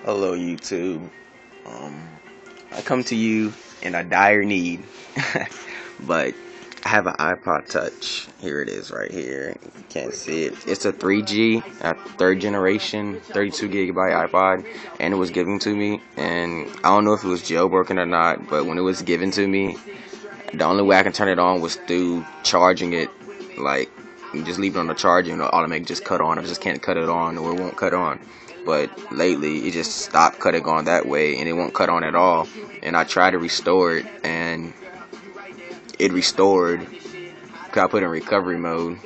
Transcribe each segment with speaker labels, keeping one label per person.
Speaker 1: Hello, YouTube. I come to you in a dire need, but I have an iPod Touch. Here it is, right here. You can't see it. It's a 3G, a third generation, 32 gigabyte iPod, and it was given to me. And I don't know if it was jailbroken or not, but when it was given to me, the only way I can turn it on was through charging it. Like, you just leave it on the charger and it'll automatically just cut on. I just can't cut it on, or it won't cut on. But lately, it just stopped cutting on that way, and it won't cut on at all. And I tried to restore it, and it restored. Cause I put it in recovery mode.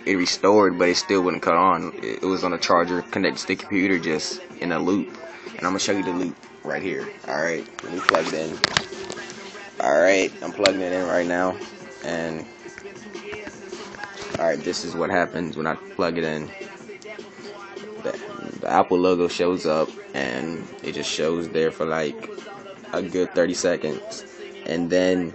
Speaker 1: It restored, but it still wouldn't cut on. It was on a charger connected to the computer, just in a loop. And I'm gonna show you the loop right here. All right, let me plug it in. All right, I'm plugging it in right now, and all right, this is what happens when I plug it in. The Apple logo shows up, and it just shows there for like a good 30 seconds, and then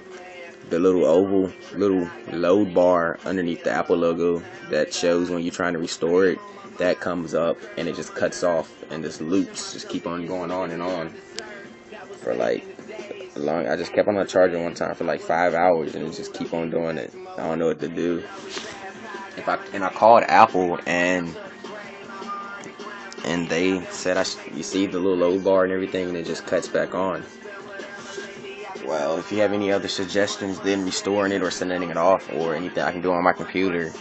Speaker 1: the little oval load bar underneath the Apple logo that shows when you're trying to restore it, that comes up, and it just cuts off, and this loops just keep on going on and on for like long. I just kept on the charger one time for like 5 hours, and it just keep on doing it. I don't know what to do. I called Apple, and they said you see the little load bar and everything, and it just cuts back on. Well, if you have any other suggestions, then restoring it or sending it off, or anything I can do on my computer,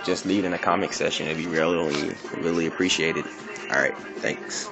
Speaker 1: just leave it in the comment section. It'd be really appreciated. All right, thanks.